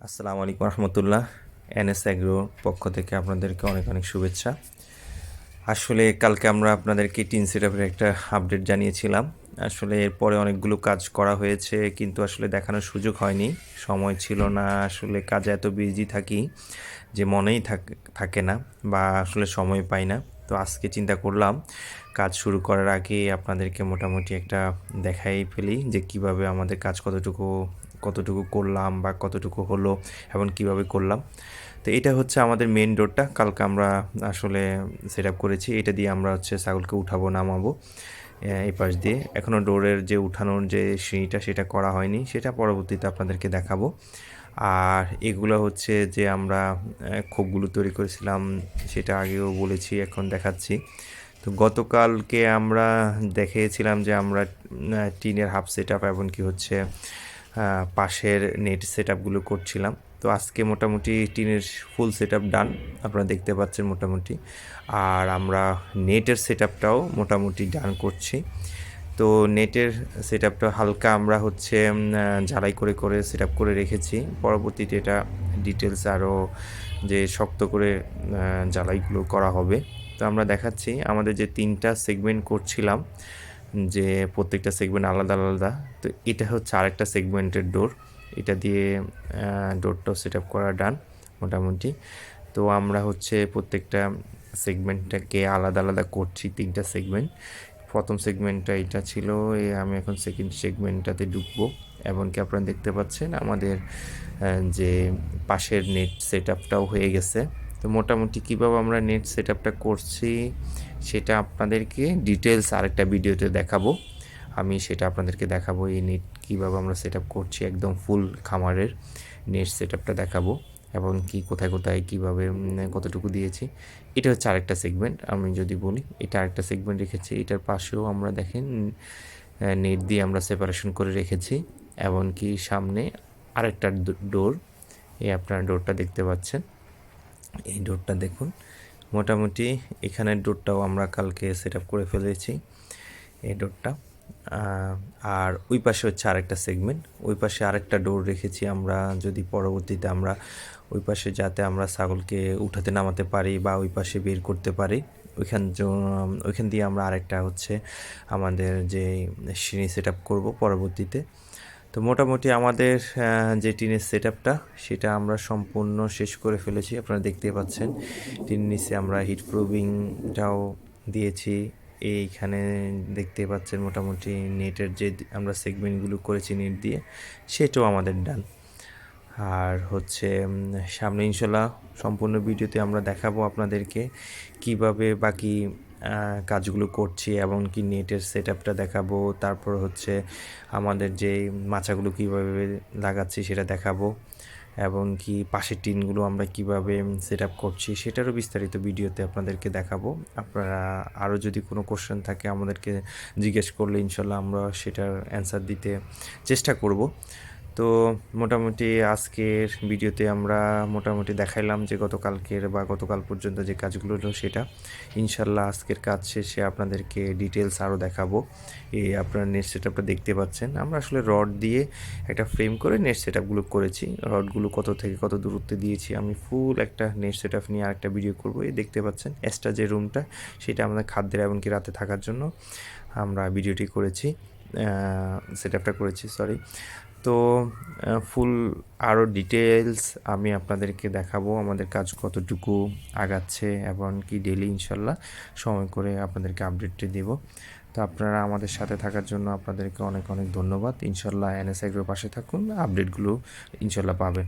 আসসালামু আলাইকুম রহমতুল্লাহ। এনএস অ্যাগ্রোর পক্ষ থেকে আপনাদেরকে অনেক অনেক শুভেচ্ছা। আসলে কালকে আমরা আপনাদেরকে টিন সেটআপের একটা আপডেট জানিয়েছিলাম। আসলে এরপরে অনেকগুলো কাজ করা হয়েছে, কিন্তু আসলে দেখানোর সুযোগ হয়নি, সময় ছিল না। আসলে কাজে এত বিজি থাকি যে মনেই থাকে না বা আসলে সময় পাই না। তো আজকে চিন্তা করলাম কাজ শুরু করার আগে আপনাদেরকে মোটামুটি একটা দেখাই ফেলি যে কিভাবে আমাদের কাজ কতটুকু করলাম বা কতটুকু হলো এবং কিভাবে করলাম। তো এটা হচ্ছে আমাদের মেন ডোরটা, কালকে আমরা আসলে সেট আপ করেছি। এটা দিয়ে আমরা হচ্ছে ছাগলকে উঠাবো নামাবো এই পাশ দিয়ে। এখনও ডোরের যে উঠানোর যে সিঁড়িটা সেটা করা হয়নি, সেটা পরবর্তীতে আপনাদেরকে দেখাবো। আর এগুলো হচ্ছে যে আমরা খোপগুলো তৈরি করেছিলাম, সেটা আগেও বলেছি, এখন দেখাচ্ছি। তো গতকালকে আমরা দেখিয়েছিলাম যে আমরা টিনের হাফ সেট আপ এমনকি হচ্ছে পাশের নেট সেট আপগুলো করছিলাম। তো আজকে মোটামুটি টিনের ফুল সেট আপ ডান, আপনারা দেখতে পাচ্ছেন মোটামুটি। আর আমরা নেটের সেট আপটাও মোটামুটি ডান করছি। তো নেটের সেট আপটা হালকা আমরা হচ্ছে ঝালাই করে করে সেট আপ করে রেখেছি। পরবর্তীতে এটা ডিটেলস আরও যে শক্ত করে ঝালাইগুলো করা হবে। তো আমরা দেখাচ্ছি আমাদের যে 3টা সেগমেন্ট করছিলাম, যে প্রত্যেকটা সেগমেন্ট আলাদা আলাদা। তো এটা হচ্ছে আরেকটা সেগমেন্টের ডোর, এটা দিয়ে ডোরটাও সেট আপ করা ডান মোটামুটি। তো আমরা হচ্ছে প্রত্যেকটা সেগমেন্টটাকে আলাদা আলাদা করছি, 3টা সেগমেন্ট। প্রথম সেগমেন্টটা এটা ছিল, আমি এখন সেকেন্ড সেগমেন্টটাতে ঢুকবো। এমনকি আপনারা দেখতে পাচ্ছেন আমাদের যে পাশের নেট সেট আপটাও হয়ে গেছে। তো মোটামুটি কীভাবে আমরা নেট সেট আপটা করছি সেটা আপনাদেরকে ডিটেলস আরেকটা ভিডিওতে দেখাবো। আমি সেটা আপনাদেরকে দেখাবো, এই নেট কীভাবে আমরা সেট আপ করছি, একদম ফুল খামারের নেট সেট আপটা দেখাবো এবং কি কোথায় কোথায় কীভাবে কতটুকু দিয়েছি। এটা হচ্ছে আরেকটা সেগমেন্ট। আমি যদি বলি এটা আরেকটা সেগমেন্ট রেখেছি, এটার পাশেও আমরা দেখেন নেট দিয়ে আমরা সেপারেশন করে রেখেছি। এমনকি সামনে আরেকটা ডোর, এই আপনারা ডোরটা দেখতে পাচ্ছেন, এই ডোরটা দেখুন। মোটামুটি এখানের ডোরটাও আমরা কালকে সেট আপ করে ফেলেছি, এই ডোরটা। আর ওই পাশে হচ্ছে আরেকটা সেগমেন্ট, ওই পাশে আরেকটা ডোর রেখেছি আমরা, যদি পরবর্তীতে আমরা ওই পাশে যাতে আমরা ছাগলকে উঠাতে নামাতে পারি বা ওই পাশে বের করতে পারি, ওইখান দিয়ে আমরা আরেকটা হচ্ছে আমাদের যে সিঁড়ি সেট আপ করবো পরবর্তীতে। তো মোটামুটি আমাদের যে টিনের সেট আপটা সেটা আমরা সম্পূর্ণ শেষ করে ফেলেছি, আপনারা দেখতে পাচ্ছেন। টিনের নিচে আমরা হিট প্রুফিংটাও দিয়েছি। এইখানে দেখতে পাচ্ছেন মোটামুটি নেটের যে আমরা সেগমেন্টগুলো করেছি নেট দিয়ে, সেটাও আমাদের ডান। আর হচ্ছে সামনে ইনশাল্লাহ সম্পূর্ণ ভিডিওতে আমরা দেখাবো আপনাদেরকে কিভাবে বাকি কাজগুলো করছি এবং কি নেটের সেট আপটা দেখাবো। তারপর হচ্ছে আমাদের যে মাচাগুলো কিভাবে লাগাচ্ছি সেটা দেখাবো, এবং কি পাশের টিনগুলো আমরা কিভাবে সেট আপ করছি সেটারও বিস্তারিত ভিডিওতে আপনাদেরকে দেখাবো। আপনারা আরও যদি কোনো কোশ্চেন থাকে আমাদেরকে জিজ্ঞেস করলে ইনশাল্লাহ আমরা সেটার অ্যান্সার দিতে চেষ্টা করব। তো মোটামুটি আজকের ভিডিওতে আমরা মোটামুটি দেখাইলাম যে গতকালকের বা গতকাল পর্যন্ত যে কাজগুলো হলো সেটা। ইনশাল্লাহ আজকের কাজ শেষে আপনাদেরকে ডিটেলস আরও দেখাবো। এই আপনারা নেট সেট আপটা দেখতে পাচ্ছেন, আমরা আসলে রড দিয়ে একটা ফ্রেম করে নেট সেট আপগুলো করেছি। রডগুলো কত থেকে কত দূরত্বে দিয়েছি আমি ফুল একটা নেট সেট আপ নিয়ে আরেকটা ভিডিও করবো। এই দেখতে পাচ্ছেন এক্সট্রা যে রুমটা, সেটা আমাদের খাদ্যের এমনকি রাতে থাকার জন্য আমরা ভিডিওটি করেছি, সেট আপটা করেছি, সরি। তো ফুল আরও ডিটেলস আমি আপনাদেরকে দেখাবো, আমাদের কাজ কতটুকু আগাচ্ছে এবং কি ডেলি ইনশাল্লাহ সময় করে আপনাদেরকে আপডেটটি দেব। তো আপনারা আমাদের সাথে থাকার জন্য আপনাদেরকে অনেক অনেক ধন্যবাদ। ইনশাল্লাহ এনএস এগ্রোর পাশে থাকুন, আপডেটগুলো ইনশাল্লাহ পাবেন।